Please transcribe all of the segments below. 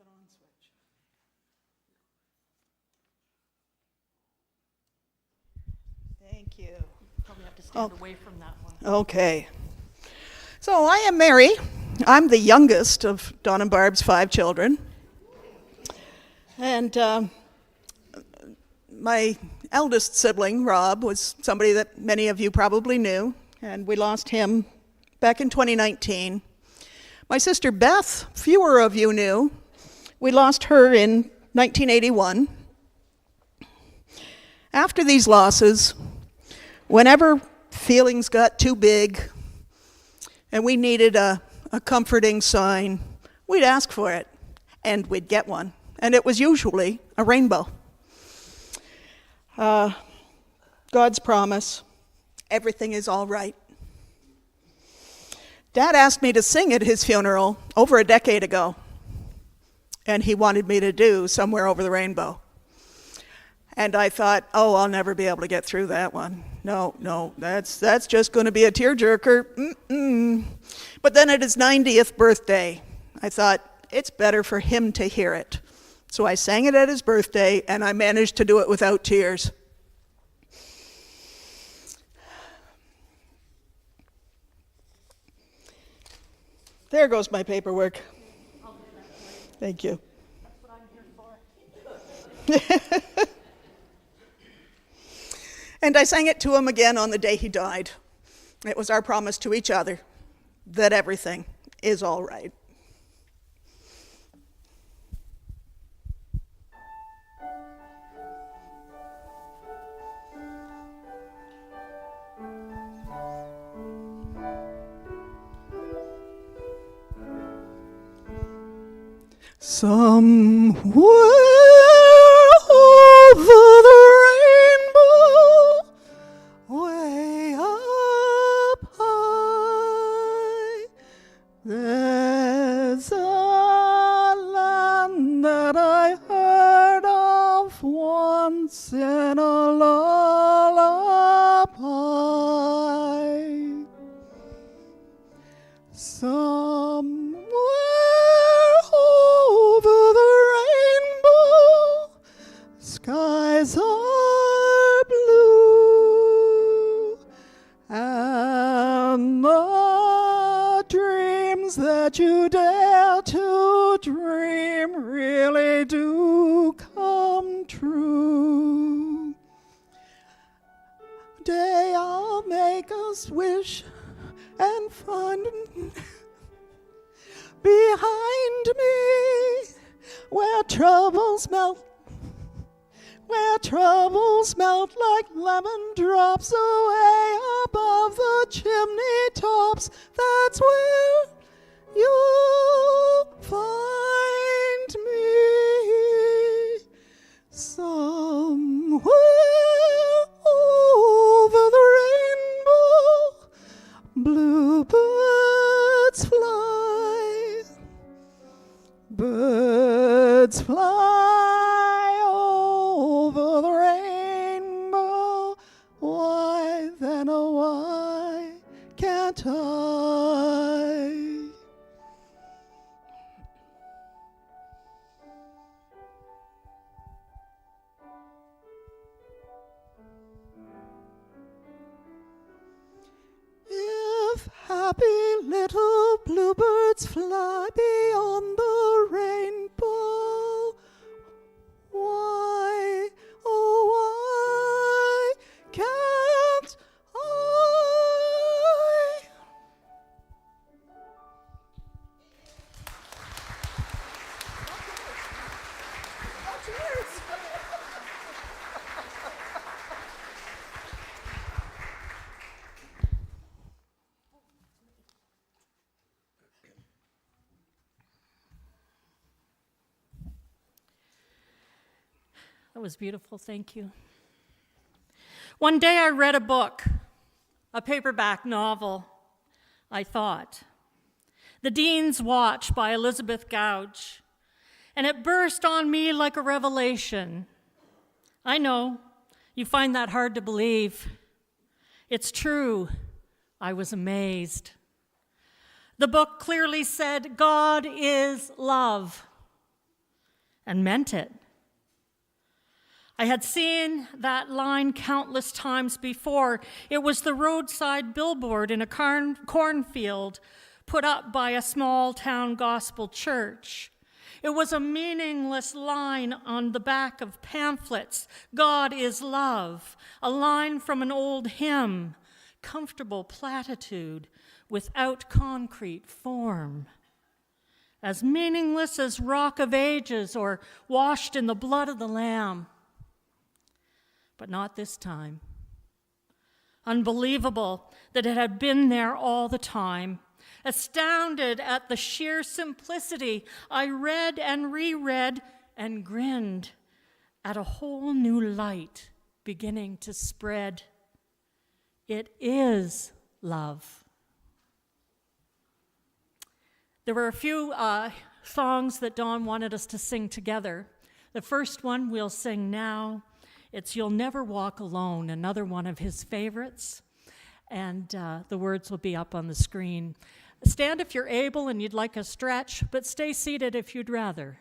it on switch. Thank you. Probably have to stand away from that one. Okay. So I am Mary. I'm the youngest of Don and Barb's 5 children. And my eldest sibling, Rob, was somebody that many of you probably knew, and we lost him back in 2019. My sister Beth, fewer of you knew. We lost her in 1981. After these losses, whenever feelings got too big and we needed a comforting sign, we'd ask for it, and we'd get one. And it was usually a rainbow. God's promise, everything is all right. Dad asked me to sing at his funeral over a decade ago, and he wanted me to do Somewhere Over the Rainbow. And I thought, oh, I'll never be able to get through that one. No, that's just going to be a tearjerker. But then at his 90th birthday, I thought, it's better for him to hear it. So I sang it at his birthday, and I managed to do it without tears. There goes my paperwork. I'll do that for you. Thank you. That's what I'm here for. And I sang it to him again on the day he died. It was our promise to each other that everything is all right. Somewhere over the rainbow, way up high, there's a land that I heard of once in a lullaby. Somewhere over the rainbow, skies are blue, and the dreams that you dare to dream really do come true. Day I'll make us wish and find behind me where troubles melt like lemon drops away above the chimney tops. That's where you'll find me, somewhere over the rainbow. Bluebirds fly, birds fly over the rainbow. Why then, oh why can't I? If happy little bluebirds fly beyond the rainbow, why, oh why can't I? That was beautiful, thank you. One day I read a book, a paperback novel, I thought. The Dean's Watch by Elizabeth Gouge, and it burst on me like a revelation. I know, you find that hard to believe. It's true, I was amazed. The book clearly said, God is love. and meant it. I had seen that line countless times before. It was the roadside billboard in a cornfield put up by a small town gospel church. It was a meaningless line on the back of pamphlets. God is love, a line from an old hymn, comfortable platitude without concrete form. As meaningless as Rock of Ages or washed in the blood of the Lamb. But not this time. Unbelievable that it had been there all the time. Astounded at the sheer simplicity, I read and reread and grinned at a whole new light beginning to spread. It is love. There were a few songs that Dawn wanted us to sing together. The first one we'll sing now. It's You'll Never Walk Alone, another one of his favorites. And the words will be up on the screen. Stand if you're able and you'd like a stretch, but stay seated if you'd rather.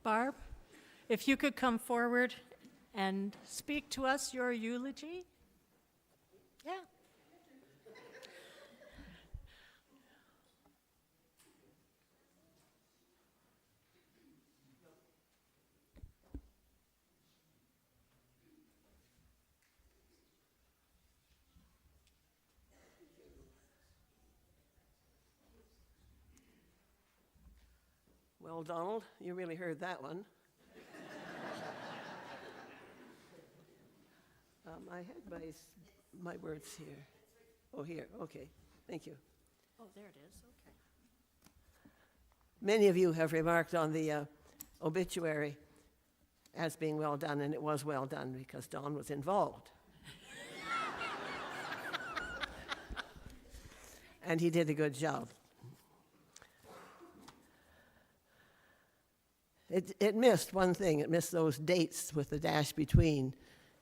Barb, if you could come forward and speak to us your eulogy. Yeah. Well, Donald, you really heard that one. I had my words here. Oh, here, okay, thank you. Oh, there it is, okay. Many of you have remarked on the obituary as being well done, and it was well done because Don was involved. And he did a good job. It missed one thing. It missed those dates with the dash between.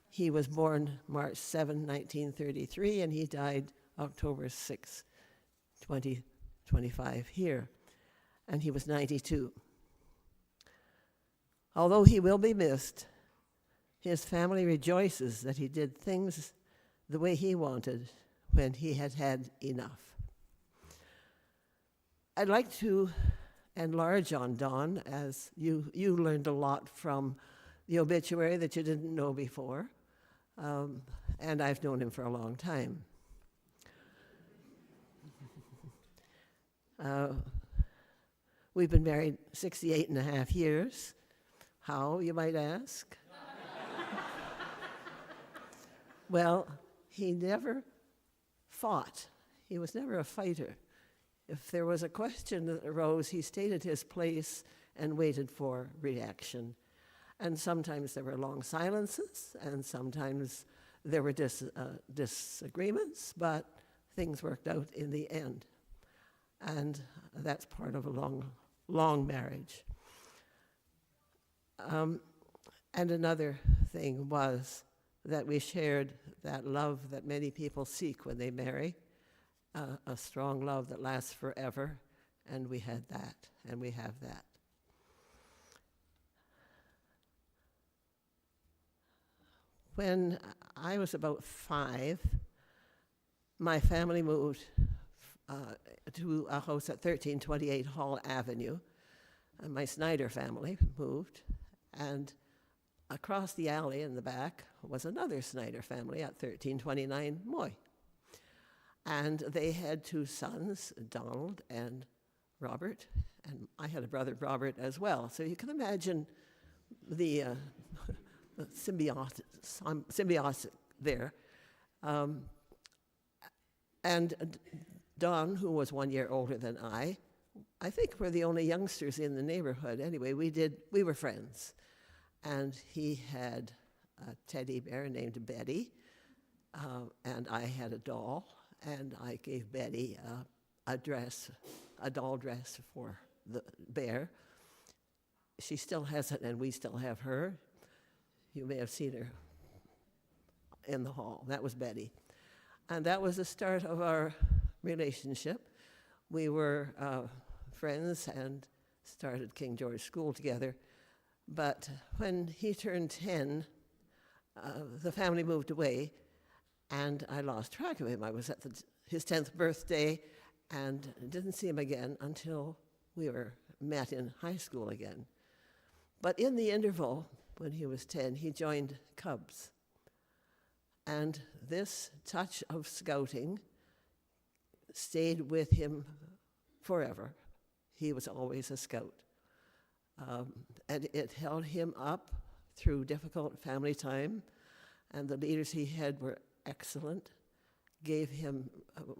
He was born March 7, 1933, and he died October 6, 2025 here. And he was 92. Although he will be missed, his family rejoices that he did things the way he wanted when he had had enough. I'd like to enlarge on Don, as you learned a lot from the obituary that you didn't know before, and I've known him for a long time. We've been married 68 and a half years. How, you might ask? Well, he never fought. he was never a fighter. If there was a question that arose, he stated his place and waited for reaction. And sometimes there were long silences, and sometimes there were disagreements, but things worked out in the end. And that's part of a long marriage. And another thing was that we shared that love that many people seek when they marry, a strong love that lasts forever, and we had that, and we have that. When I was about 5, my family moved to a house at 1328 Hall Avenue. And my Synder family moved, and across the alley in the back was another Synder family at 1329 Moy. And they had 2 sons, Donald and Robert, and I had a brother, Robert, as well. So you can imagine the symbiosis there. And Don, who was 1 year older than I think we're the only youngsters in the neighborhood. Anyway, we were friends. And he had a teddy bear named Betty, and I had a doll, and I gave Betty a doll dress for the bear. She still has it, and we still have her. You may have seen her in the hall. That was Betty. And that was the start of our relationship. We were friends and started King George School together. But when he turned 10, the family moved away, and I lost track of him. I was at his 10th birthday and didn't see him again until we were met in high school again. But in the interval, when he was 10, he joined Cubs. And this touch of scouting stayed with him forever. He was always a scout. And it held him up through difficult family time, and the leaders he had were excellent, gave him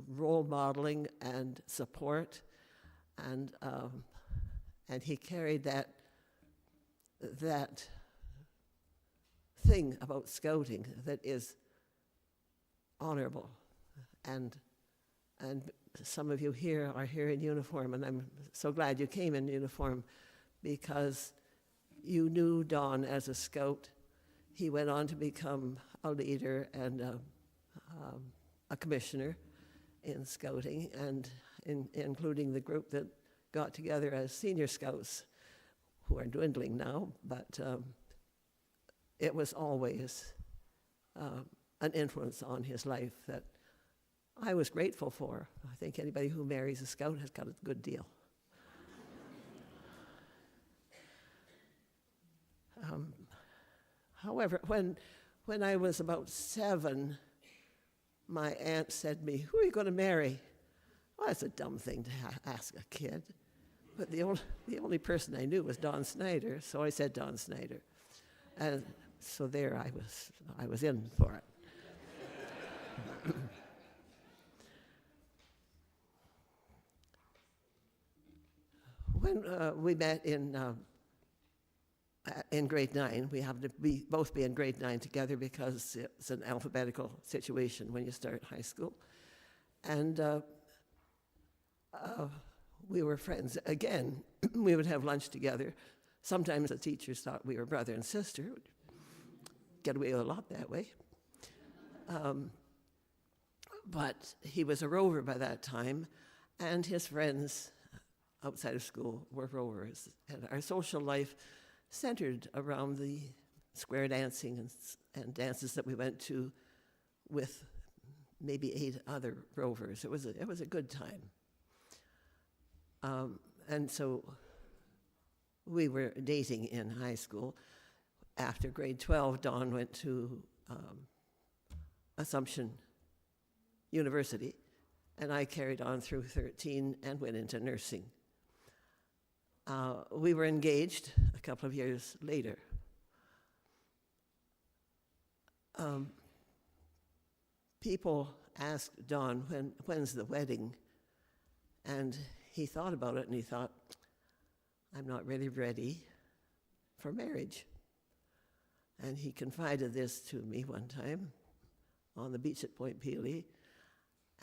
role modeling and support, and he carried that thing about scouting that is honorable, and some of you here are here in uniform, and I'm so glad you came in uniform, because you knew Don as a scout. He went on to become a leader and a commissioner in scouting, and including the group that got together as senior scouts, who are dwindling now, but it was always an influence on his life that I was grateful for. I think anybody who marries a scout has got a good deal. However, when I was about 7, my aunt said to me, "Who are you going to marry?" Well, that's a dumb thing to ask a kid. But the only person I knew was Don Synder, so I said Don Synder. And so there I was in for it. When we met in grade 9, we happened to both be in grade 9 together because it's an alphabetical situation when you start high school. And we were friends. Again, we would have lunch together. Sometimes the teachers thought we were brother and sister. Get away with a lot that way. But he was a rover by that time, and his friends outside of school were rovers. And our social life centered around the square dancing and dances that we went to with maybe 8 other rovers. It was a good time. And so we were dating in high school. After grade 12, Don went to Assumption University, and I carried on through 13 and went into nursing. We were engaged a couple of years later. People asked Don, when's the wedding? And he thought about it, and he thought, I'm not really ready for marriage. And he confided this to me one time on the beach at Point Pelee,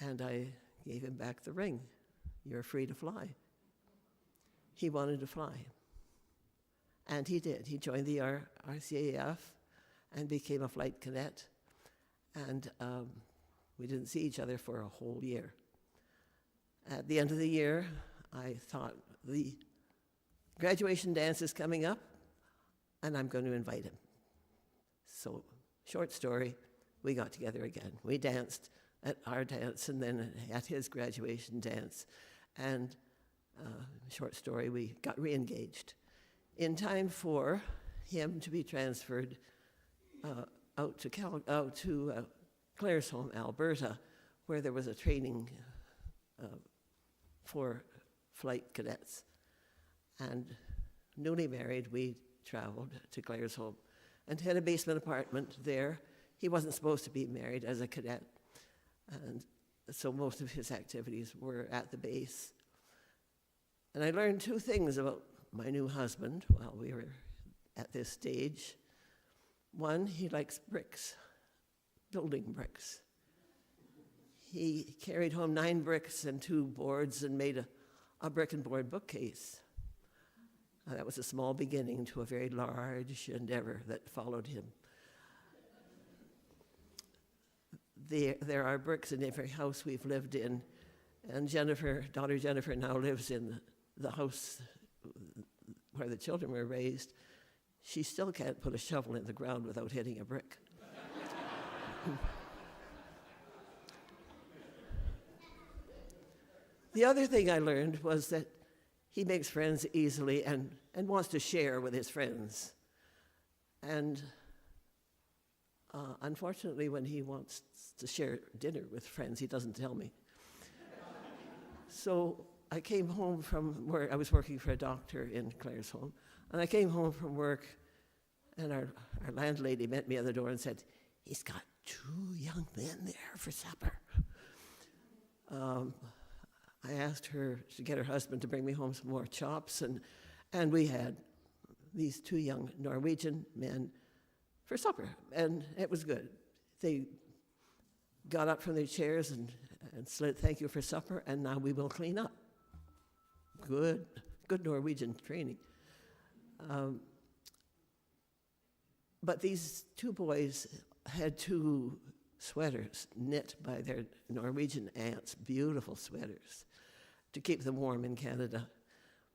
and I gave him back the ring. You're free to fly. He wanted to fly. And he did. He joined the RCAF and became a flight cadet. And we didn't see each other for a whole year. At the end of the year, I thought, the graduation dance is coming up, and I'm going to invite him. So, short story, we got together again. We danced at our dance and then at his graduation dance. And short story, we got re-engaged. In time for him to be transferred out to Claresholm, Alberta, where there was a training for flight cadets. And newly married, we traveled to Claresholm and had a basement apartment there. He wasn't supposed to be married as a cadet, and so most of his activities were at the base. And I learned two things about my new husband while we were at this stage. One, he likes bricks, building bricks. He carried home 9 bricks and 2 boards and made a brick and board bookcase. That was a small beginning to a very large endeavor that followed him. There are bricks in every house we've lived in, and daughter Jennifer now lives in the house where the children were raised. She still can't put a shovel in the ground without hitting a brick. The other thing I learned was that he makes friends easily and wants to share with his friends. And unfortunately, when he wants to share dinner with friends, he doesn't tell me. So I came home from work. I was working for a doctor in Claresholm, and I came home from work, and our landlady met me at the door and said, "He's got 2 young men there for supper." I asked her to get her husband to bring me home some more chops, and we had these 2 young Norwegian men for supper, and it was good. They got up from their chairs and said, "Thank you for supper, and now we will clean up." Good Norwegian training. But these 2 boys had 2 sweaters knit by their Norwegian aunts, beautiful sweaters, to keep them warm in Canada.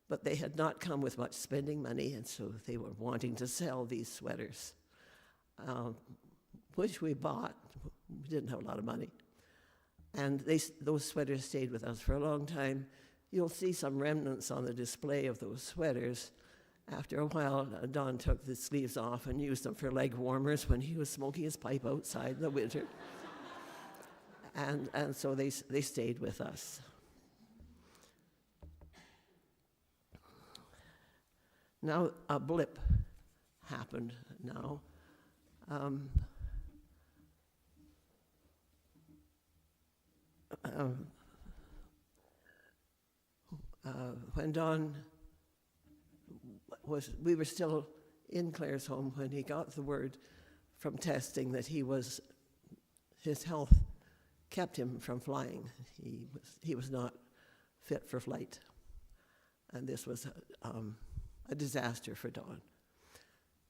But they had not come with much spending money, and so they were wanting to sell these sweaters, which we bought. We didn't have a lot of money. And those sweaters stayed with us for a long time. You'll see some remnants on the display of those sweaters. After a while, Don took the sleeves off and used them for leg warmers when he was smoking his pipe outside in the winter. And so they stayed with us. Now, a blip happened now. When Don we were still in Claresholm when he got the word from testing that his health kept him from flying. He was not fit for flight. And this was a disaster for Don.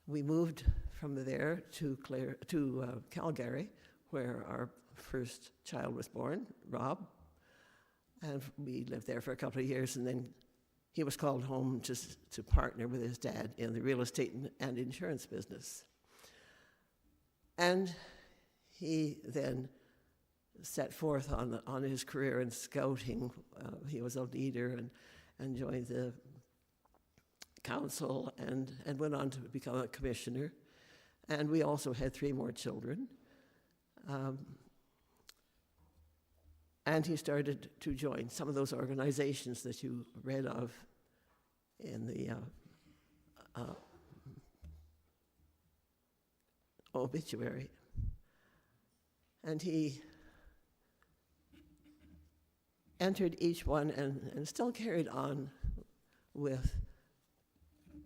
We moved from there to Calgary, where our first child was born, Rob. And we lived there for a couple of years, and then he was called home to partner with his dad in the real estate and insurance business. And he then set forth on his career in scouting. He was a leader and joined the council and went on to become a commissioner. And we also had 3 more children. And he started to join some of those organizations that you read of in the obituary. And he entered each one and still carried on with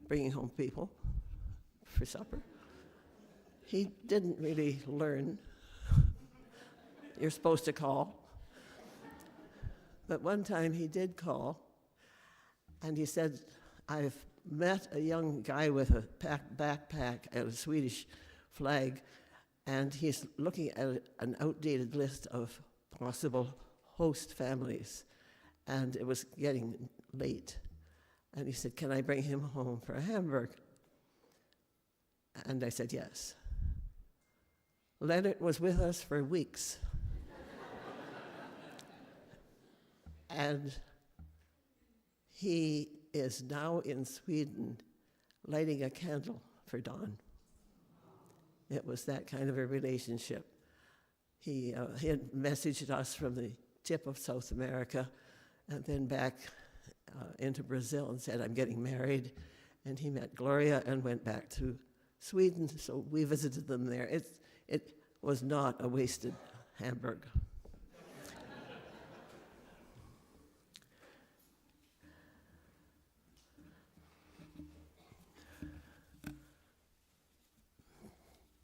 bringing home people for supper. He didn't really learn. You're supposed to call. But one time he did call, and he said, I've met a young guy with a backpack and a Swedish flag, and he's looking at an outdated list of possible host families, and it was getting late. And he said, can I bring him home for a hamburger? And I said, yes. Leonard was with us for weeks. And he is now in Sweden lighting a candle for Don. It was that kind of a relationship. He had messaged us from the tip of South America and then back into Brazil and said, I'm getting married. And he met Gloria and went back to Sweden, so we visited them there. It was not a wasted hamburger.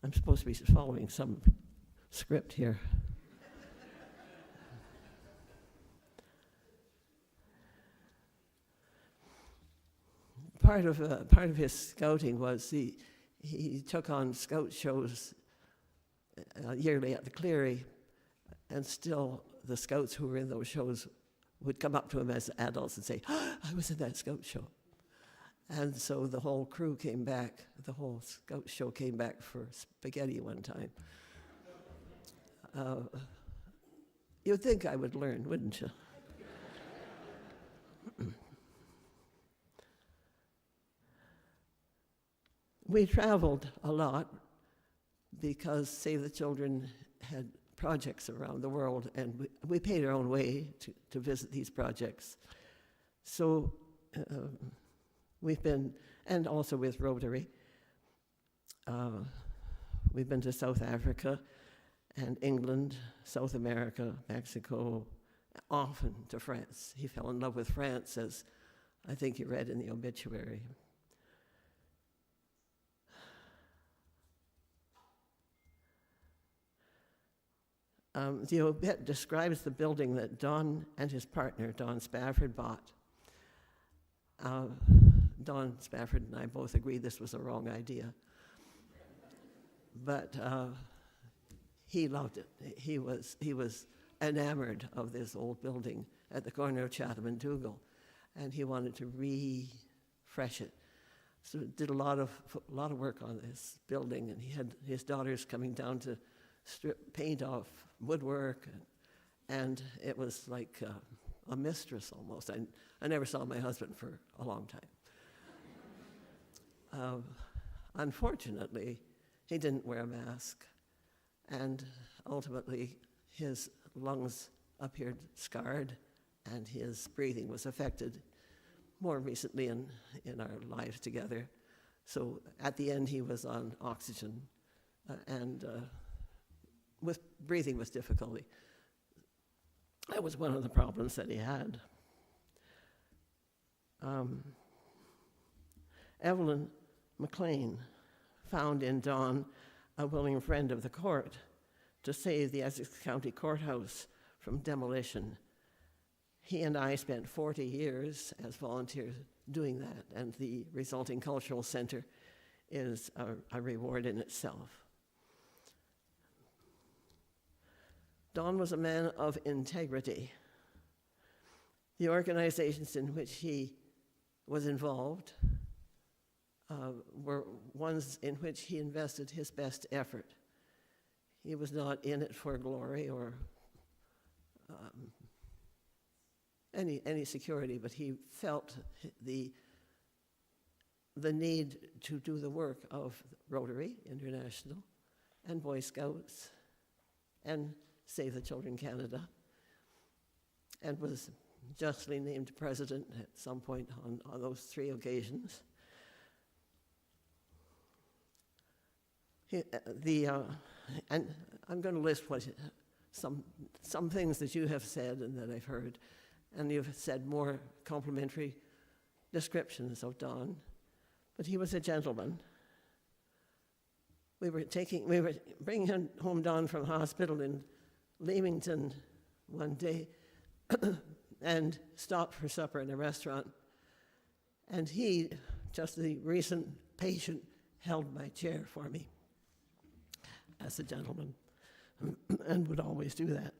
I'm supposed to be following some script here. Part of his scouting was he took on scout shows yearly at the Cleary, and still the scouts who were in those shows would come up to him as adults and say, oh, I was in that scout show. And so the whole crew came back, the whole scout show came back for spaghetti one time. You'd think I would learn, wouldn't you? We traveled a lot because Save the Children had projects around the world, and we paid our own way to visit these projects. So we've been, and also with Rotary, we've been to South Africa and England, South America, Mexico, often to France. He fell in love with France, as I think you read in the obituary. The obit describes the building that Don and his partner, Don Spafford, bought. Don Spafford and I both agreed this was a wrong idea. But he loved it. He was enamored of this old building at the corner of Chatham and Dougal, and he wanted to refresh it. So did a lot of work on this building, and he had his daughters coming down to strip paint off woodwork, and it was like a mistress almost. I never saw my husband for a long time. Unfortunately, he didn't wear a mask, and ultimately his lungs appeared scarred, and his breathing was affected more recently in our lives together. So at the end, he was on oxygen and with breathing with difficulty. That was one of the problems that he had. Evelyn McLean found in Don a willing friend of the court to save the Essex County Courthouse from demolition. He and I spent 40 years as volunteers doing that, and the resulting cultural center is a reward in itself. Don was a man of integrity. The organizations in which he was involved were ones in which he invested his best effort. He was not in it for glory or any security, but he felt the need to do the work of Rotary International and Boy Scouts and Save the Children Canada, and was justly named president at some point on those 3 occasions. And I'm going to list some things that you have said and that I've heard, and you've said more complimentary descriptions of Don, but he was a gentleman. We were bringing home Don from hospital in Leamington one day and stopped for supper in a restaurant. And he, just the recent patient, held my chair for me as a gentleman and would always do that.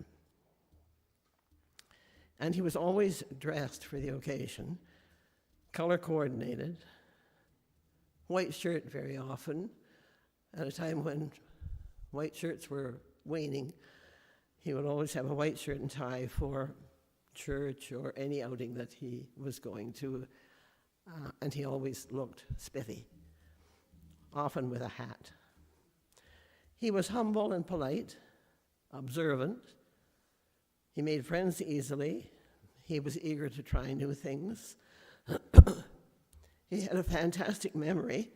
And he was always dressed for the occasion, color coordinated, white shirt very often. At a time when white shirts were waning, he would always have a white shirt and tie for church or any outing that he was going to, and he always looked spiffy, often with a hat. He was humble and polite, observant. He made friends easily. He was eager to try new things. He had a fantastic memory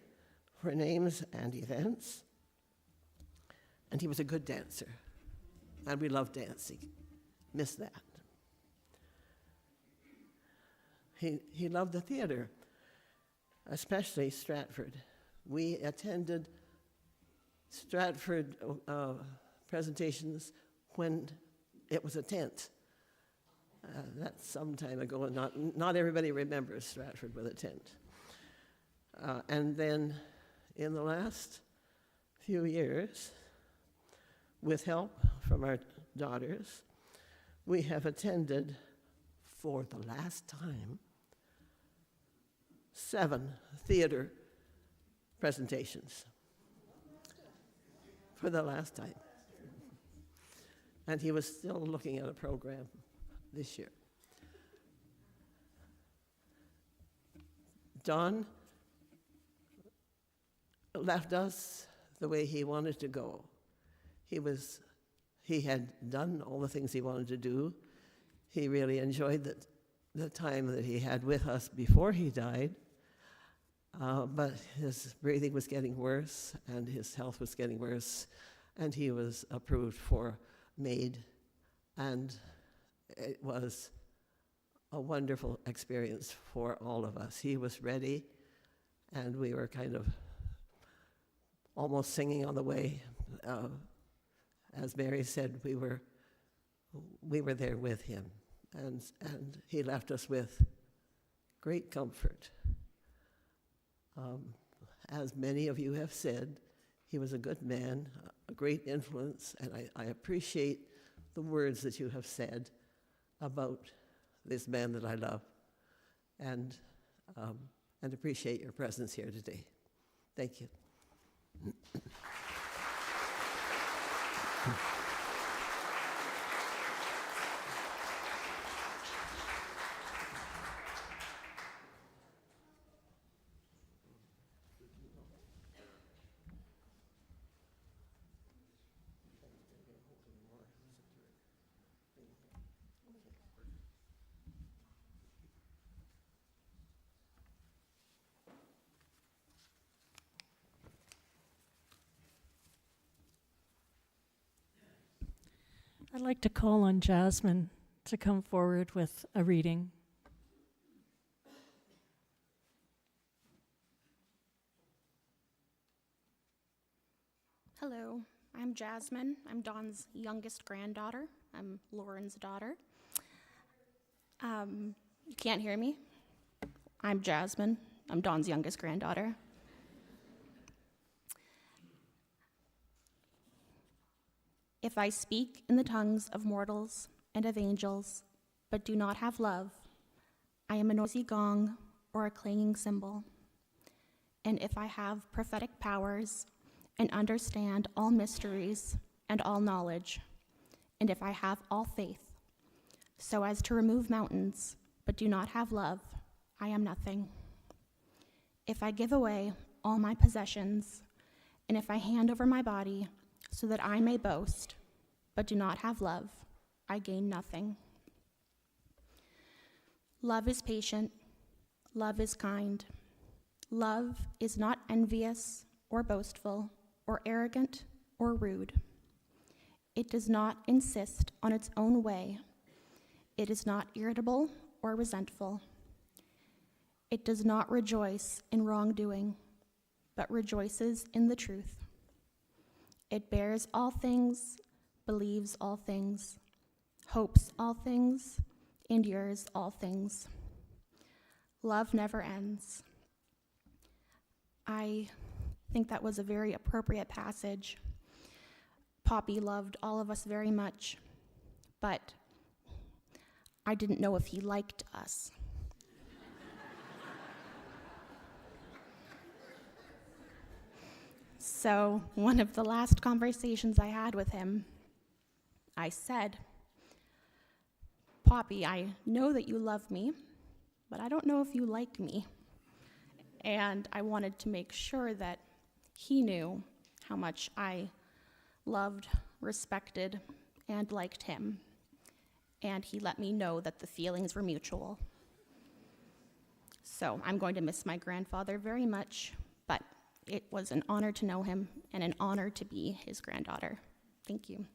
for names and events. And he was a good dancer. And we loved dancing. Miss that. He loved the theater, especially Stratford. We attended Stratford presentations when it was a tent. That's some time ago, and not everybody remembers Stratford with a tent. And then in the last few years, with help from our daughters, we have attended, for the last time, 7 theater presentations. For the last time. And he was still looking at a program this year. Don left us the way he wanted to go. He had done all the things he wanted to do. He really enjoyed the time that he had with us before he died. But his breathing was getting worse, and his health was getting worse, and he was approved for MAID, and it was a wonderful experience for all of us. He was ready, and we were kind of almost singing on the way. As Mary said, we were there with him, and he left us with great comfort. As many of you have said, he was a good man, a great influence, and I appreciate the words that you have said about this man that I love, and appreciate your presence here today. Thank you. I'd like to call on Jasmine to come forward with a reading. Hello, I'm Jasmine. I'm Don's youngest granddaughter. I'm Lauren's daughter. You can't hear me? I'm Jasmine. I'm Don's youngest granddaughter. If I speak in the tongues of mortals and of angels, but do not have love, I am a noisy gong or a clanging cymbal. And if I have prophetic powers and understand all mysteries and all knowledge, and if I have all faith, so as to remove mountains, but do not have love, I am nothing. If I give away all my possessions, and if I hand over my body so that I may boast, but do not have love, I gain nothing. Love is patient, love is kind. Love is not envious or boastful or arrogant or rude. It does not insist on its own way. It is not irritable or resentful. It does not rejoice in wrongdoing, but rejoices in the truth. It bears all things, believes all things, hopes all things, endures all things. Love never ends. I think that was a very appropriate passage. Poppy loved all of us very much, but I didn't know if he liked us. So, one of the last conversations I had with him, I said, Poppy, I know that you love me, but I don't know if you like me. And I wanted to make sure that he knew how much I loved, respected, and liked him. And he let me know that the feelings were mutual. So I'm going to miss my grandfather very much, but it was an honor to know him and an honor to be his granddaughter. Thank you.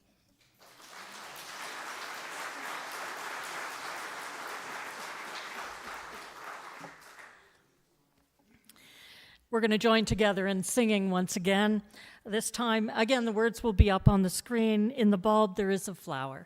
We're going to join together in singing once again. This time, again, the words will be up on the screen. In the bulb, there is a flower.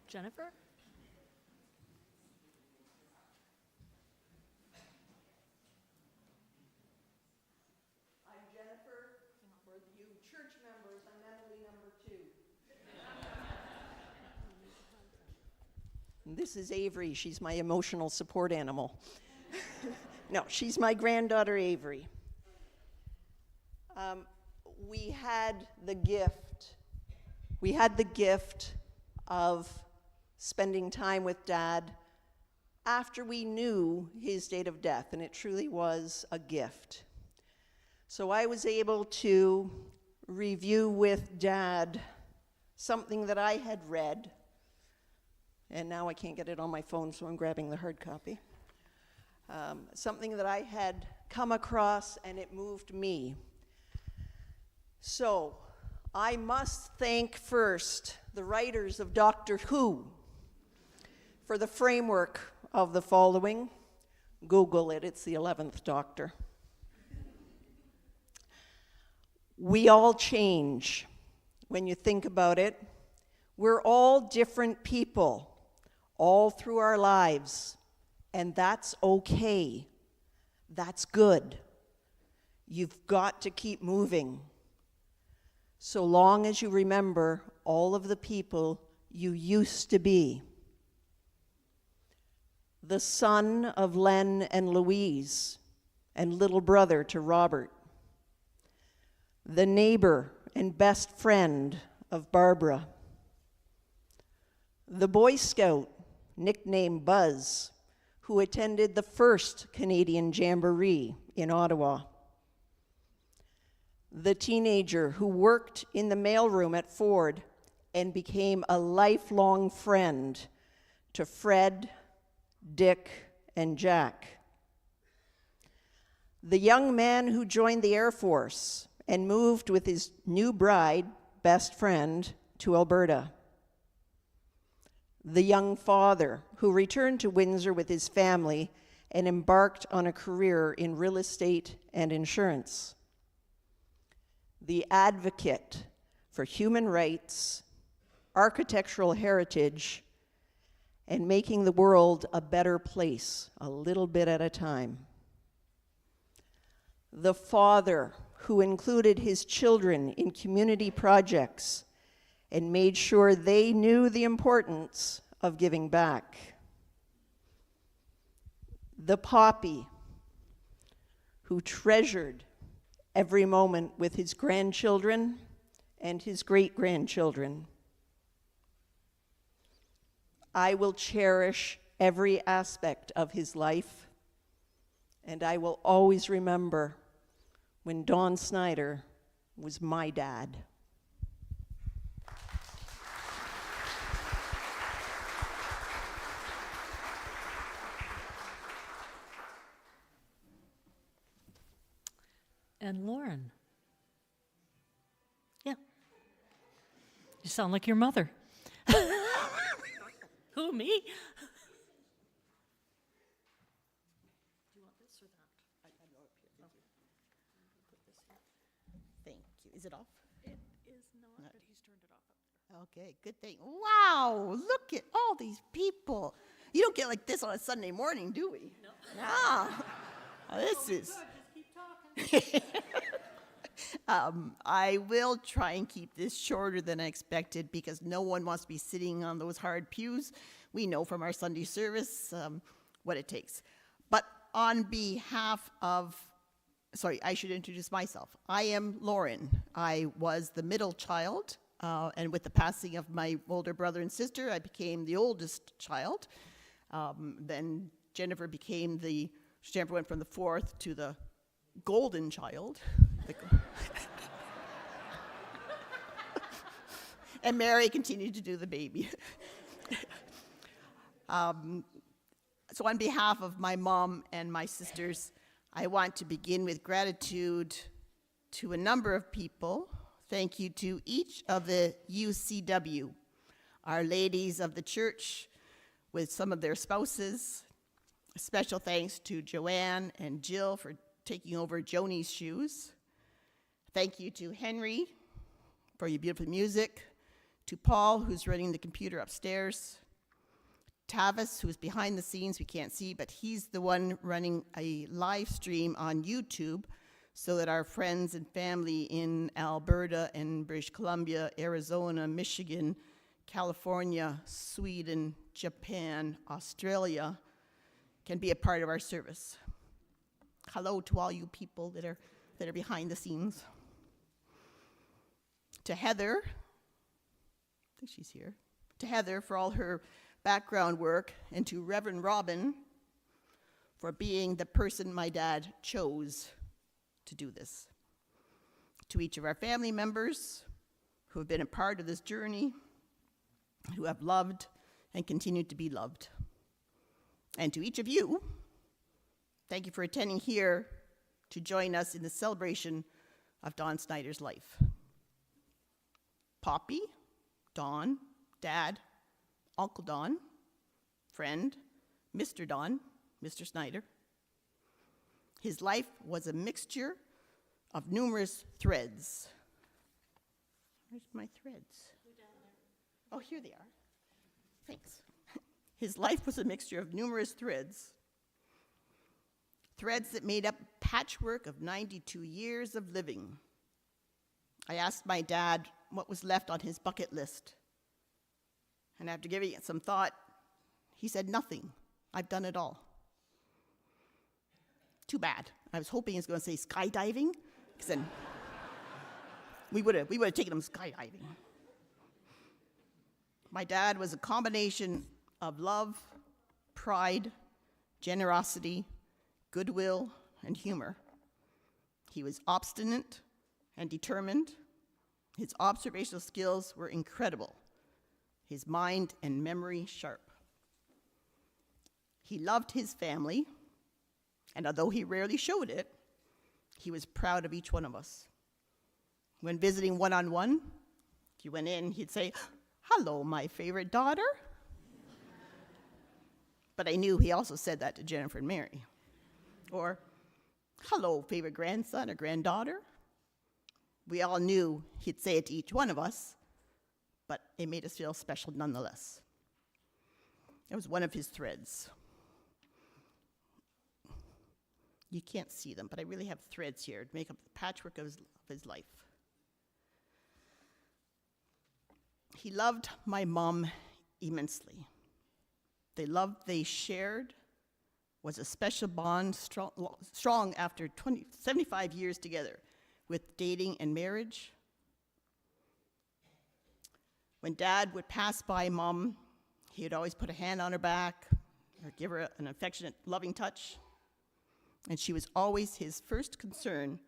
Jennifer? I'm Jennifer. For you church members, I'm Emily number 2. And this is Avery. She's my emotional support animal. No, she's my granddaughter, Avery. We had the gift of spending time with Dad after we knew his date of death, and it truly was a gift. So I was able to review with Dad something that I had read, and now I can't get it on my phone, so I'm grabbing the hard copy. Something that I had come across, and it moved me. So I must thank first the writers of Doctor Who for the framework of the following. Google it, it's the 11th Doctor. We all change. When you think about it, we're all different people all through our lives, and that's okay. That's good. You've got to keep moving. So long as you remember all of the people you used to be. The son of Len and Louise, and little brother to Robert. The neighbor and best friend of Barbara. The Boy Scout, nicknamed Buzz, who attended the first Canadian Jamboree in Ottawa. The teenager who worked in the mailroom at Ford and became a lifelong friend to Fred, Dick, and Jack. The young man who joined the Air Force and moved with his new bride, best friend, to Alberta. The young father who returned to Windsor with his family and embarked on a career in real estate and insurance. The advocate for human rights, architectural heritage, and making the world a better place, a little bit at a time. The father who included his children in community projects and made sure they knew the importance of giving back. The Poppy who treasured every moment with his grandchildren and his great-grandchildren. I will cherish every aspect of his life, and I will always remember when Don Snyder was my dad. And Lauren. Yeah. You sound like your mother. Who, me? Do you want this or that? Thank you. Is it off? It is not, but he's turned it off up there. Okay, good thing. Wow, look at all these people. You don't get like this on a Sunday morning, do we? No. Ah, this is. Just keep talking. I will try and keep this shorter than I expected because no one wants to be sitting on those hard pews. We know from our Sunday service what it takes. But on behalf of, sorry, I should introduce myself. I am Lauren. I was the middle child, and with the passing of my older brother and sister, I became the oldest child. Then Jennifer went from the fourth to the golden child. And Mary continued to do the baby. So on behalf of my mom and my sisters, I want to begin with gratitude to a number of people. Thank you to each of the UCW, our ladies of the church with some of their spouses. A special thanks to Joanne and Jill for taking over Joni's shoes. Thank you to Henry for your beautiful music, to Paul, who's running the computer upstairs, Tavis, who's behind the scenes, we can't see, but he's the one running a live stream on YouTube so that our friends and family in Alberta and British Columbia, Arizona, Michigan, California, Sweden, Japan, Australia can be a part of our service. Hello to all you people that are behind the scenes. To Heather, I think she's here. To Heather for all her background work, and to Reverend Robin for being the person my dad chose to do this. To each of our family members who have been a part of this journey, who have loved and continue to be loved. And to each of you, thank you for attending here to join us in the celebration of Don Snyder's life. Poppy, Don, Dad, Uncle Don, friend, Mr. Don, Mr. Snyder. His life was a mixture of numerous threads. Where's my threads? Oh, here they are. Thanks. His life was a mixture of numerous threads. threads that made up patchwork of 92 years of living. I asked my dad what was left on his bucket list. And after giving it some thought, he said, "Nothing. I've done it all." Too bad. I was hoping he was going to say skydiving, because then we would have taken him skydiving. My dad was a combination of love, pride, generosity, goodwill, and humor. He was obstinate and determined. His observational skills were incredible. His mind and memory sharp. He loved his family, and although he rarely showed it, he was proud of each one of us. When visiting one-on-one, if you went in, he'd say, "Hello, my favorite daughter." But I knew he also said that to Jennifer and Mary. Or, "Hello, favorite grandson or granddaughter." We all knew he'd say it to each one of us, but it made us feel special nonetheless. It was one of his threads. You can't see them, but I really have threads here to make up the patchwork of his life. He loved my mom immensely. The love they shared was a special bond, strong after 75 years together with dating and marriage. When Dad would pass by Mom, he would always put a hand on her back or give her an affectionate, loving touch. And she was always his first concern.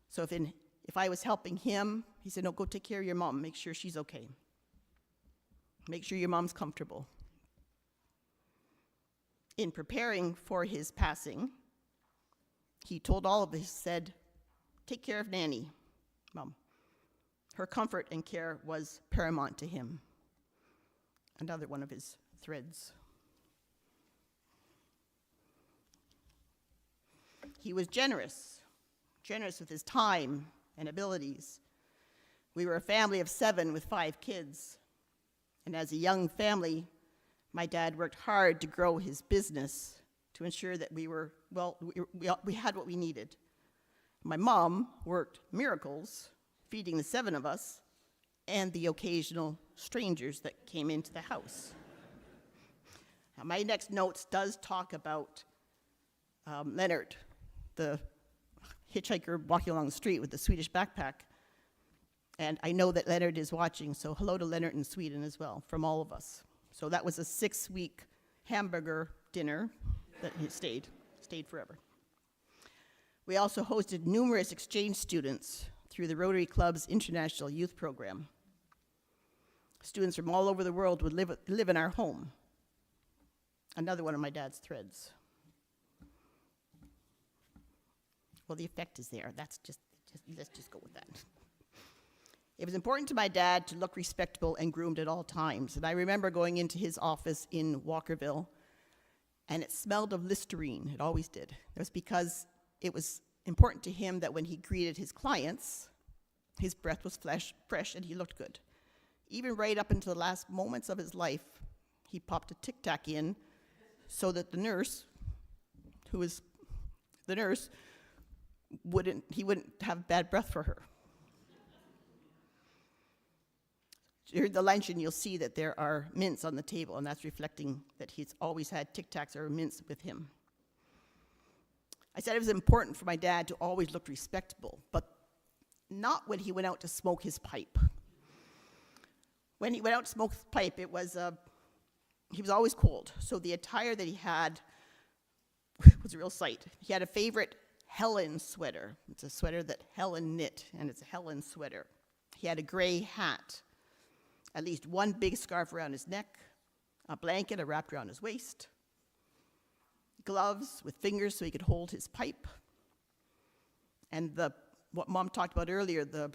So if I was helping him, he said, "No, go take care of your mom. Make sure she's okay. Make sure your mom's comfortable." In preparing for his passing, he told all of us, said, "Take care of Nanny, Mom." Her comfort and care was paramount to him. Another one of his threads. He was generous with his time and abilities. We were a family of 7 with 5 kids. And as a young family, my dad worked hard to grow his business to ensure that we had what we needed. My mom worked miracles, feeding the 7 of us and the occasional strangers that came into the house. Now, my next notes does talk about Leonard, the hitchhiker walking along the street with the Swedish backpack. And I know that Leonard is watching, so hello to Leonard in Sweden as well, from all of us. So that was a 6-week hamburger dinner that he stayed forever. We also hosted numerous exchange students through the Rotary Club's International Youth Program. Students from all over the world would live in our home. Another one of my dad's threads. Well, the effect is there. Let's just go with that. It was important to my dad to look respectable and groomed at all times. And I remember going into his office in Walkerville, and it smelled of Listerine. It always did. It was because it was important to him that when he greeted his clients, his breath was fresh and he looked good. Even right up until the last moments of his life, he popped a Tic Tac in so that the nurse, wouldn't have bad breath for her. During the luncheon, you'll see that there are mints on the table, and that's reflecting that he's always had Tic Tacs or mints with him. I said it was important for my dad to always look respectable, but not when he went out to smoke his pipe. When he went out to smoke his pipe, he was always cold, so the attire that he had was a real sight. He had a favorite Helen sweater. It's a sweater that Helen knit, and it's a Helen sweater. He had a gray hat, at least one big scarf around his neck, a blanket wrapped around his waist, gloves with fingers so he could hold his pipe, and what Mom talked about earlier, the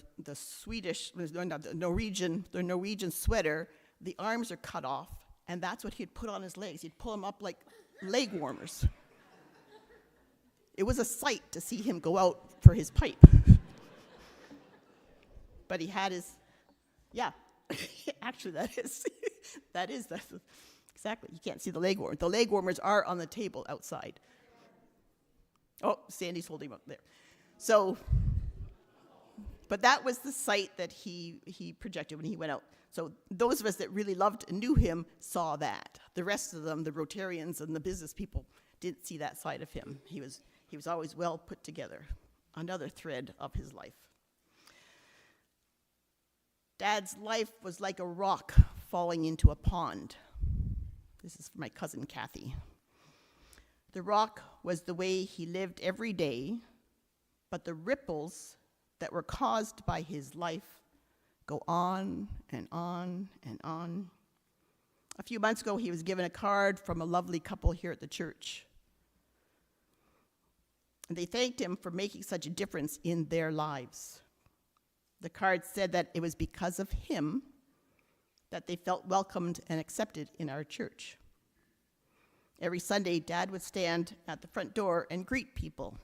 Norwegian sweater, the arms are cut off, and that's what he'd put on his legs. He'd pull them up like leg warmers. It was a sight to see him go out for his pipe. But he had his, actually that's exactly, you can't see the leg warmers. The leg warmers are on the table outside. Oh, Sandy's holding him up there. So, but that was the sight that he projected when he went out. So those of us that really loved and knew him saw that. The rest of them, the Rotarians and the business people, didn't see that side of him. He was always well put together. Another thread of his life. Dad's life was like a rock falling into a pond. This is for my cousin Kathy. The rock was the way he lived every day, but the ripples that were caused by his life go on and on and on. A few months ago, he was given a card from a lovely couple here at the church. And they thanked him for making such a difference in their lives. The card said that it was because of him that they felt welcomed and accepted in our church. Every Sunday, Dad would stand at the front door and greet people.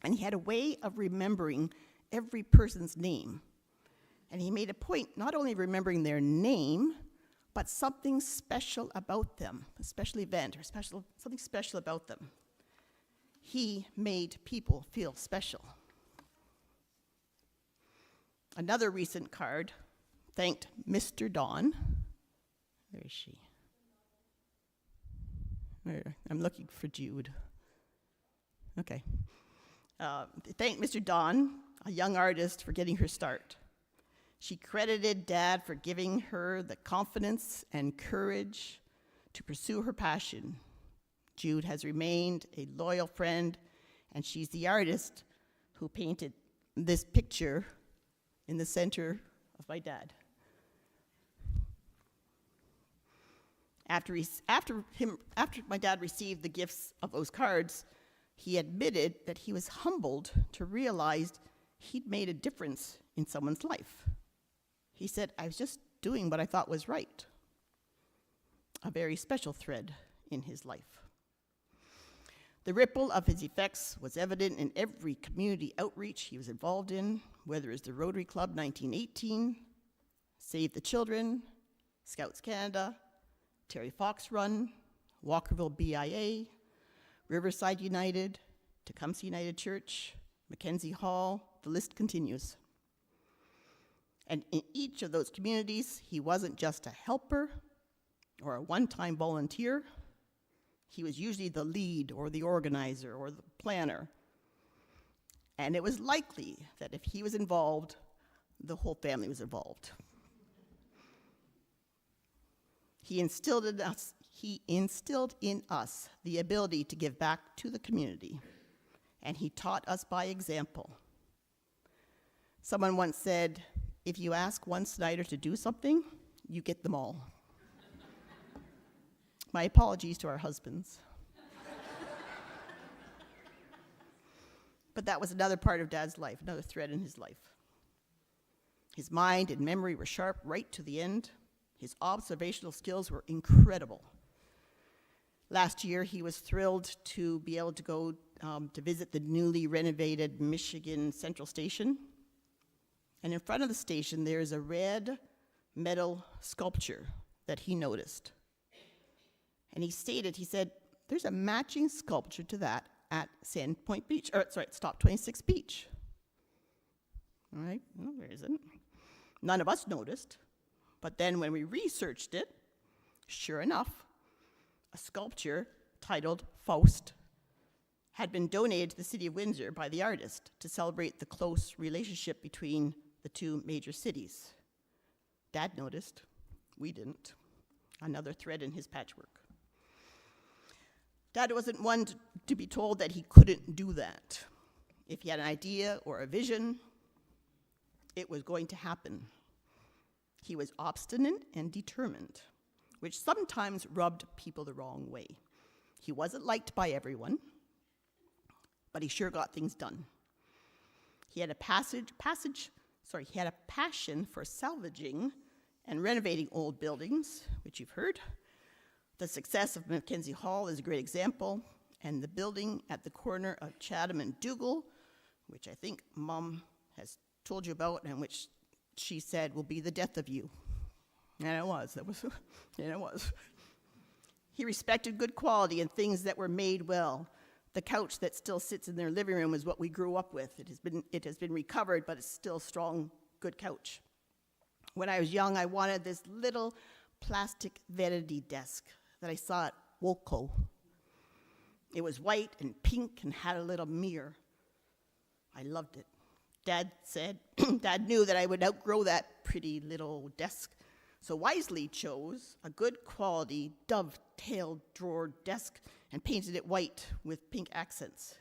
And he had a way of remembering every person's name. And he made a point not only of remembering their name, but something special about them, a special event or something special about them. He made people feel special. Another recent card thanked Mr. Don. Where is she? I'm looking for Jude. Okay. Thanked Mr. Don, a young artist, for getting her start. She credited Dad for giving her the confidence and courage to pursue her passion. Jude has remained a loyal friend, and she's the artist who painted this picture in the center of my dad. After my dad received the gifts of those cards, he admitted that he was humbled to realize he'd made a difference in someone's life. He said, "I was just doing what I thought was right." A very special thread in his life. The ripple of his effects was evident in every community outreach he was involved in, whether it's the Rotary Club 1918, Save the Children, Scouts Canada, Terry Fox Run, Walkerville BIA, Riverside United, Tecumseh United Church, Mackenzie Hall, the list continues. And in each of those communities, he wasn't just a helper or a one-time volunteer. He was usually the lead or the organizer or the planner. And it was likely that if he was involved, the whole family was involved. He instilled in us the ability to give back to the community, and he taught us by example. Someone once said, "If you ask one Snyder to do something, you get them all." My apologies to our husbands. But that was another part of Dad's life, another thread in his life. His mind and memory were sharp right to the end. His observational skills were incredible. Last year, he was thrilled to be able to go to visit the newly renovated Michigan Central Station. And in front of the station, there is a red metal sculpture that he noticed. And he said, "There's a matching sculpture to that at Stop 26 Beach." All right, no, there isn't. None of us noticed. But then when we researched it, sure enough, a sculpture titled Faust had been donated to the city of Windsor by the artist to celebrate the close relationship between the two major cities. Dad noticed, we didn't. Another thread in his patchwork. Dad wasn't one to be told that he couldn't do that. If he had an idea or a vision, it was going to happen. He was obstinate and determined, which sometimes rubbed people the wrong way. He wasn't liked by everyone, but he sure got things done. He had a passion for salvaging and renovating old buildings, which you've heard. The success of Mackenzie Hall is a great example, and the building at the corner of Chatham and Dougal, which I think Mom has told you about, and which she said will be the death of you. And it was. It was. He respected good quality and things that were made well, The couch that still sits in their living room is what we grew up with. It has been recovered, but it's still a strong, good couch. When I was young, I wanted this little plastic vanity desk that I saw at Woolco. It was white and pink and had a little mirror. I loved it. Dad knew that I would outgrow that pretty little desk, so wisely chose a good quality dovetailed drawer desk and painted it white with pink accents.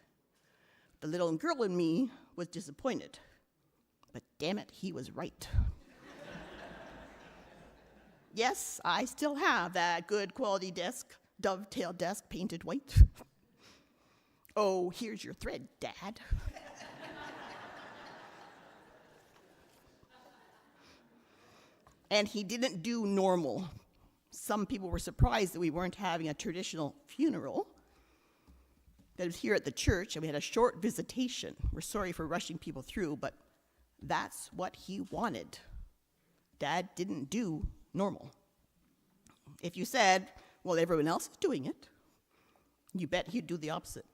The little girl in me was disappointed, but damn it, he was right. Yes, I still have that good quality desk, dovetail desk painted white. Oh, here's your thread, Dad. And he didn't do normal. Some people were surprised that we weren't having a traditional funeral. That was here at the church, and we had a short visitation. We're sorry for rushing people through, but that's what he wanted. Dad didn't do normal. If you said, well, everyone else is doing it, you bet he'd do the opposite.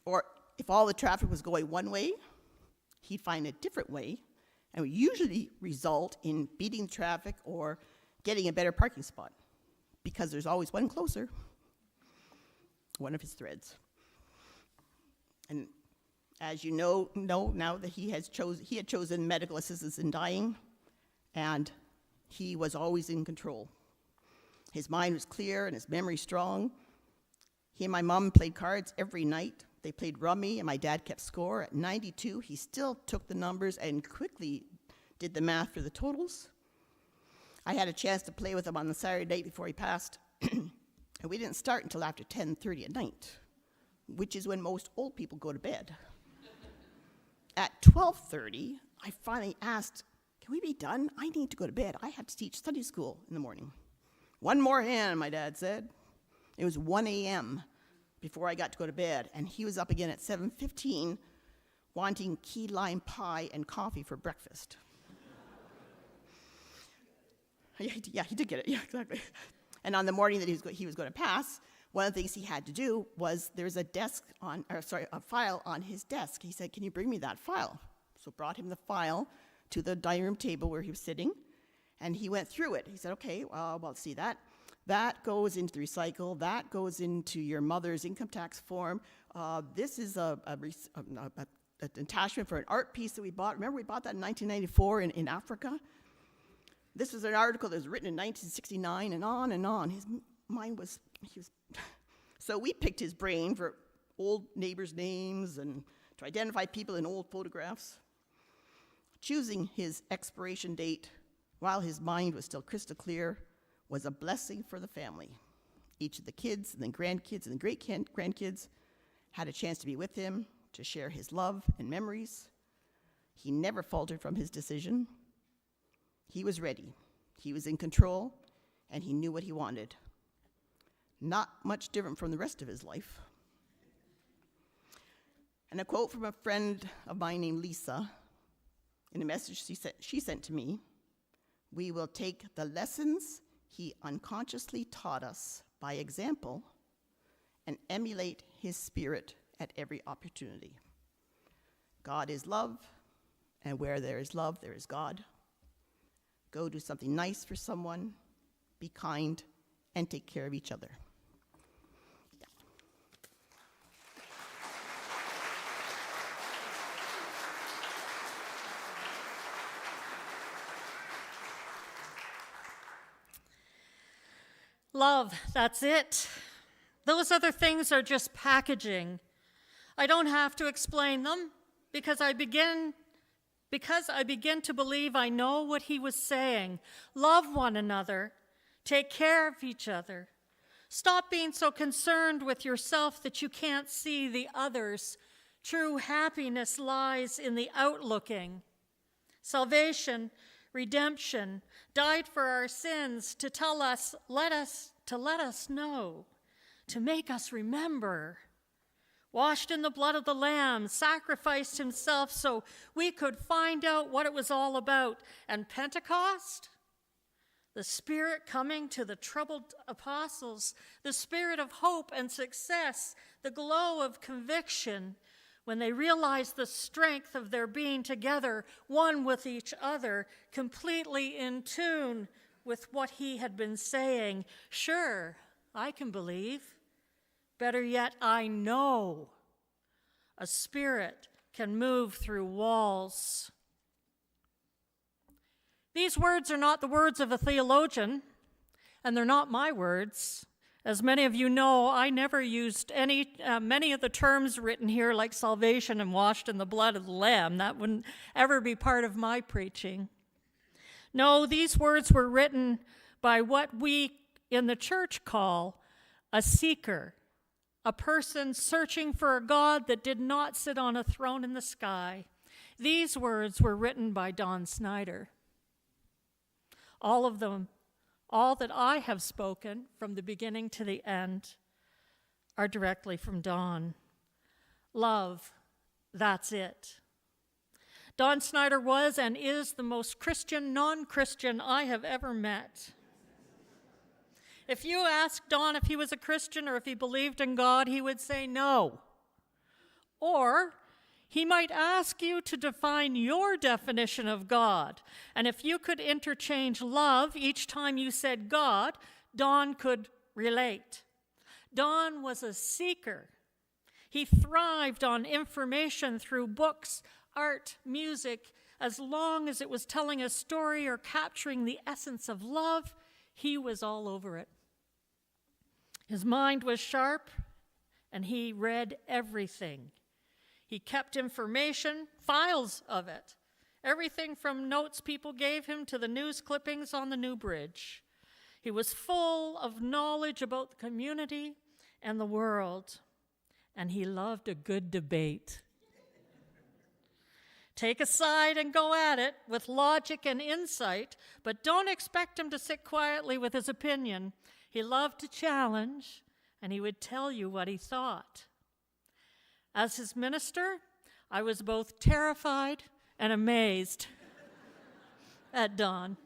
Or if all the traffic was going one way, he'd find a different way, and would usually result in beating traffic or getting a better parking spot, because there's always one closer, one of his threads. And as you know now that he had chosen medical assistance in dying, and he was always in control. His mind was clear and his memory strong. He and my mom played cards every night. They played rummy, and my dad kept score. At 92, he still took the numbers and quickly did the math for the totals. I had a chance to play with him on the Saturday night before he passed, and we didn't start until after 10:30 at night, which is when most old people go to bed. At 12:30, I finally asked, can we be done? I need to go to bed. I have to teach Sunday school in the morning. One more hand, my dad said. It was 1 a.m. before I got to go to bed, and he was up again at 7:15 wanting key lime pie and coffee for breakfast. Yeah, he did get it. Yeah, exactly. And on the morning that he was going to pass, one of the things he had to do was there's a file on his desk. He said, can you bring me that file? So brought him the file to the dining room table where he was sitting, and he went through it. He said, okay, well, see that. That goes into the recycle. That goes into your mother's income tax form. This is an attachment for an art piece that we bought. Remember we bought that in 1994 in Africa? This was an article that was written in 1969, and on and on. His mind was, so we picked his brain for old neighbors' names and to identify people in old photographs. Choosing his expiration date while his mind was still crystal clear was a blessing for the family. Each of the kids and the grandkids and the great-grandkids had a chance to be with him, to share his love and memories. He never faltered from his decision. He was ready, he was in control, and he knew what he wanted. Not much different from the rest of his life. And a quote from a friend of mine named Lisa, in a message she sent to me, we will take the lessons he unconsciously taught us by example and emulate his spirit at every opportunity. God is love, and where there is love, there is God. Go do something nice for someone, be kind, and take care of each other. Love, that's it. Those other things are just packaging. I don't have to explain them because I begin to believe I know what he was saying. Love one another. Take care of each other. Stop being so concerned with yourself that you can't see the others. True happiness lies in the outlooking. Salvation, redemption, died for our sins to tell us, let us know, to make us remember. Washed in the blood of the Lamb, sacrificed himself so we could find out what it was all about. And Pentecost, the Spirit coming to the troubled apostles, the Spirit of hope and success, the glow of conviction when they realized the strength of their being together, one with each other, completely in tune with what he had been saying. Sure, I can believe. Better yet, I know a spirit can move through walls. These words are not the words of a theologian, and they're not my words. As many of you know, I never used many of the terms written here, like salvation and washed in the blood of the Lamb. That wouldn't ever be part of my preaching. No, these words were written by what we in the church call a seeker, a person searching for a God that did not sit on a throne in the sky. These words were written by Don Synder. All of them, all that I have spoken from the beginning to the end, are directly from Don. Love, that's it. Don Synder was and is the most Christian non-Christian I have ever met. If you asked Don if he was a Christian or if he believed in God, he would say no. Or he might ask you to define your definition of God. And if you could interchange love each time you said God, Don could relate. Don was a seeker. He thrived on information through books, art, music. As long as it was telling a story or capturing the essence of love, he was all over it. His mind was sharp, and he read everything. He kept information, files of it, everything from notes people gave him to the news clippings on the new bridge. He was full of knowledge about the community and the world, and he loved a good debate. Take a side and go at it with logic and insight, but don't expect him to sit quietly with his opinion. He loved to challenge, and he would tell you what he thought. As his minister, I was both terrified and amazed at Don.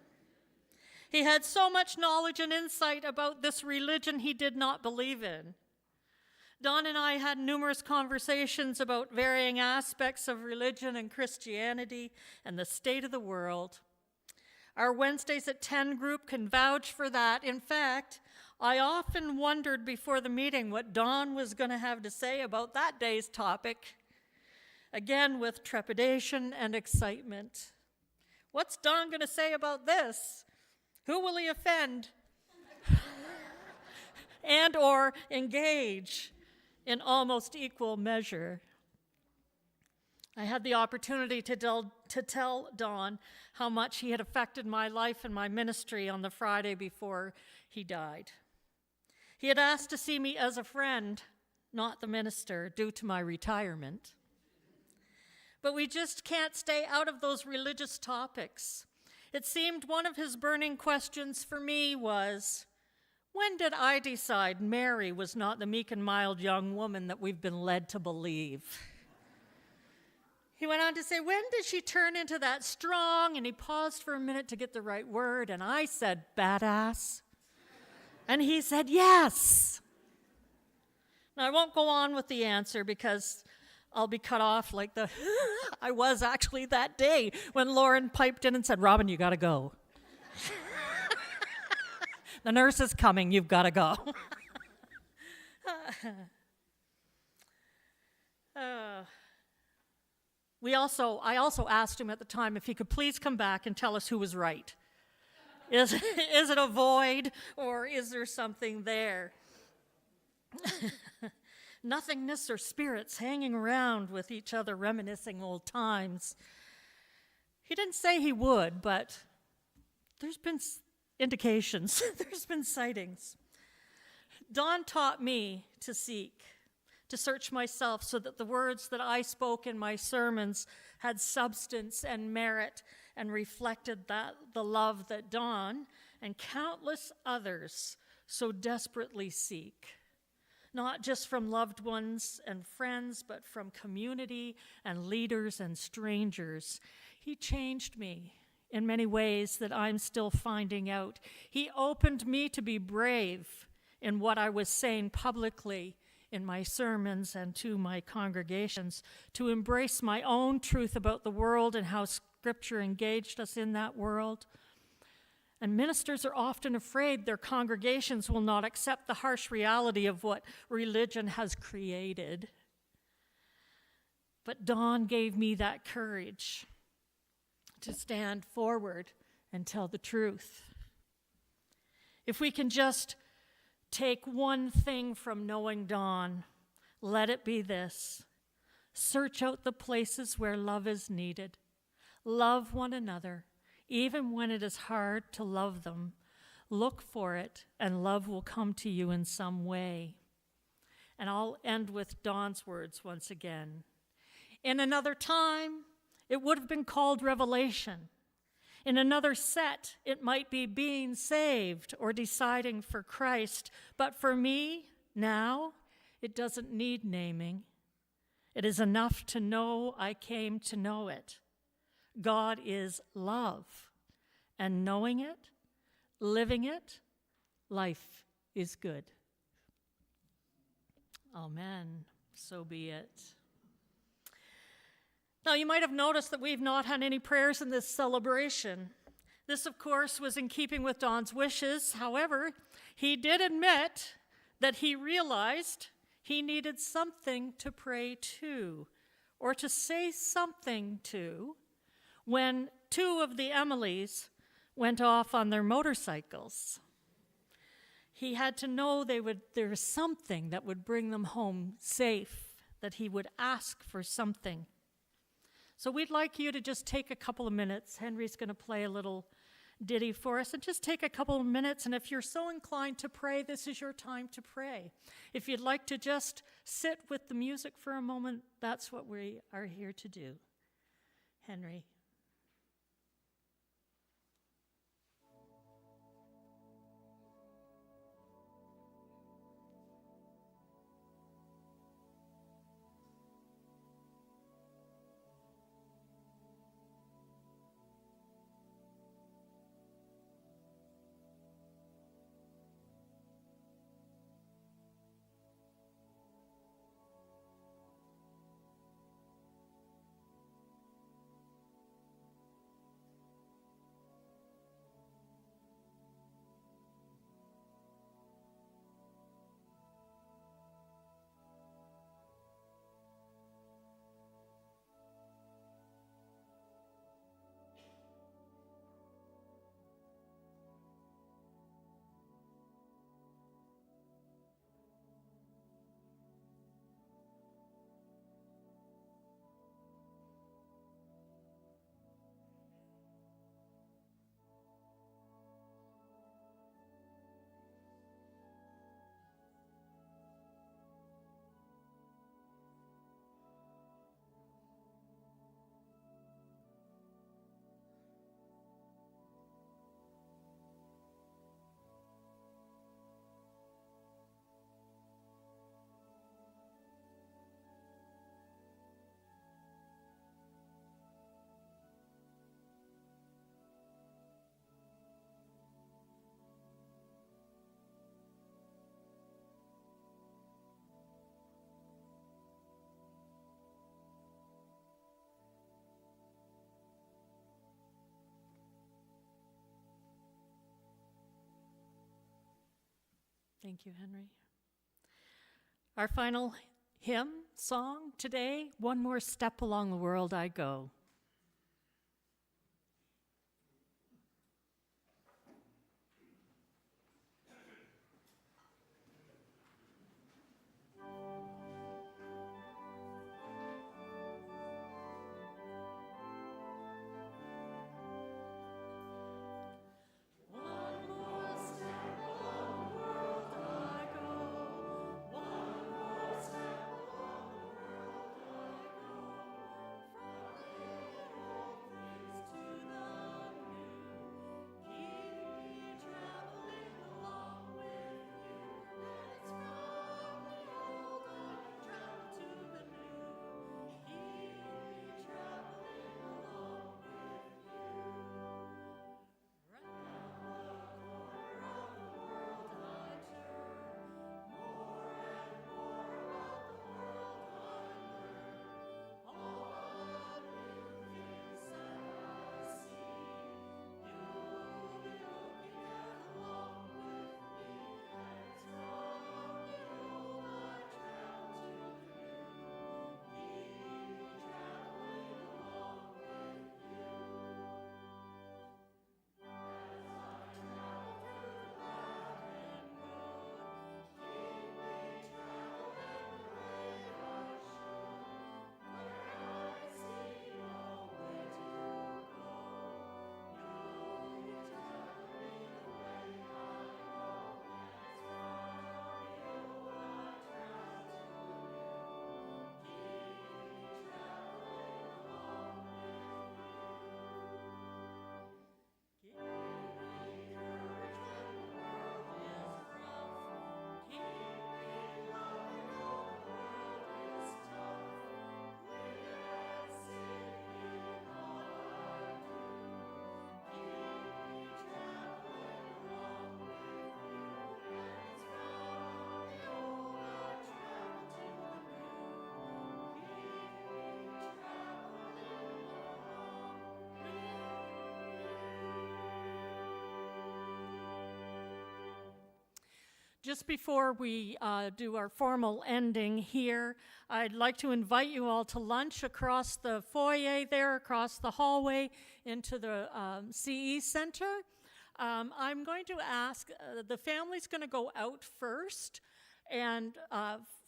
He had so much knowledge and insight about this religion he did not believe in. Don and I had numerous conversations about varying aspects of religion and Christianity and the state of the world. Our Wednesdays at 10 group can vouch for that. In fact, I often wondered before the meeting what Don was going to have to say about that day's topic, again with trepidation and excitement. What's Don going to say about this? Who will he offend? And or engage in almost equal measure? I had the opportunity to tell Don how much he had affected my life and my ministry on the Friday before he died. He had asked to see me as a friend, not the minister, due to my retirement. But we just can't stay out of those religious topics. It seemed one of his burning questions for me was, when did I decide Mary was not the meek and mild young woman that we've been led to believe? He went on to say, when did she turn into that strong? And he paused for a minute to get the right word, and I said, badass. And he said, yes. Now, I won't go on with the answer because I'll be cut off like I was actually that day when Lauren piped in and said, Robin, you got to go. The nurse is coming, you've got to go. I also asked him at the time if he could please come back and tell us who was right. Is it a void, or is there something there? Nothingness or spirits hanging around with each other, reminiscing old times. He didn't say he would, but there's been indications. There's been sightings. Don taught me to seek, to search myself so that the words that I spoke in my sermons had substance and merit and reflected the love that Don and countless others so desperately seek. Not just from loved ones and friends, but from community and leaders and strangers. He changed me in many ways that I'm still finding out. He opened me to be brave in what I was saying publicly in my sermons and to my congregations, to embrace my own truth about the world and how Scripture engaged us in that world. And ministers are often afraid their congregations will not accept the harsh reality of what religion has created. But Dawn gave me that courage to stand forward and tell the truth. If we can just take one thing from knowing Dawn, let it be this: search out the places where love is needed. Love one another, even when it is hard to love them. Look for it, and love will come to you in some way. And I'll end with Dawn's words once again. In another time, it would have been called revelation. In another set, it might be being saved or deciding for Christ. But for me, now, it doesn't need naming. It is enough to know I came to know it. God is love. And knowing it, living it, life is good. Amen. So be it. Now, you might have noticed that we've not had any prayers in this celebration. This, of course, was in keeping with Don's wishes. However, he did admit that he realized he needed something to pray to, or to say something to, when two of the Emilys went off on their motorcycles. He had to know there was something that would bring them home safe, that he would ask for something. So we'd like you to just take a couple of minutes. Henry's going to play a little ditty for us, and just take a couple of minutes, and if you're so inclined to pray, this is your time to pray. If you'd like to just sit with the music for a moment, that's what we are here to do. Henry. Thank you, Henry. Our final hymn song today, One More Step Along the World I Go. Just before we do our formal ending here, I'd like to invite you all to lunch across the foyer there, across the hallway into the CE Center. I'm going to ask, the family's going to go out first and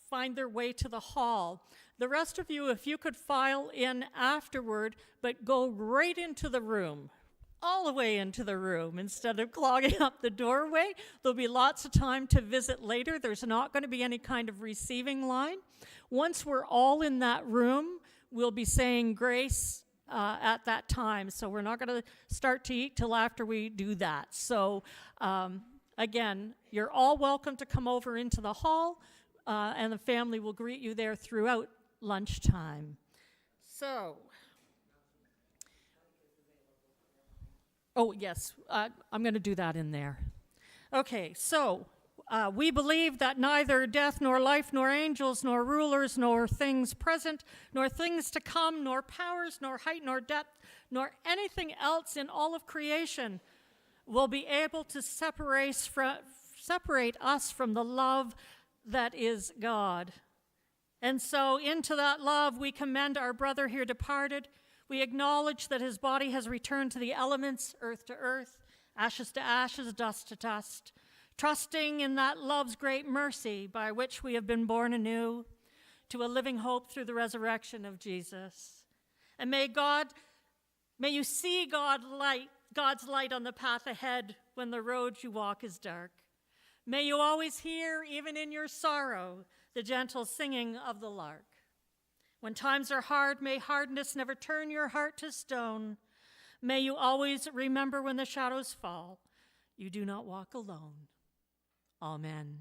find their way to the hall. The rest of you, if you could file in afterward, but go right into the room, all the way into the room instead of clogging up the doorway. There'll be lots of time to visit later. There's not going to be any kind of receiving line. Once we're all in that room, we'll be saying grace at that time. So we're not going to start to eat till after we do that. So again, you're all welcome to come over into the hall, and the family will greet you there throughout lunchtime. So, oh, yes, I'm going to do that in there. Okay, so we believe that neither death, nor life, nor angels, nor rulers, nor things present, nor things to come, nor powers, nor height, nor depth, nor anything else in all of creation will be able to separate us from the love that is God. And so into that love we commend our brother here departed. We acknowledge that his body has returned to the elements, earth to earth, ashes to ashes, dust to dust, trusting in that love's great mercy by which we have been born anew to a living hope through the resurrection of Jesus. And may you see God's light on the path ahead when the road you walk is dark. May you always hear, even in your sorrow, the gentle singing of the lark. When times are hard, may hardness never turn your heart to stone. May you always remember when the shadows fall, you do not walk alone. Amen.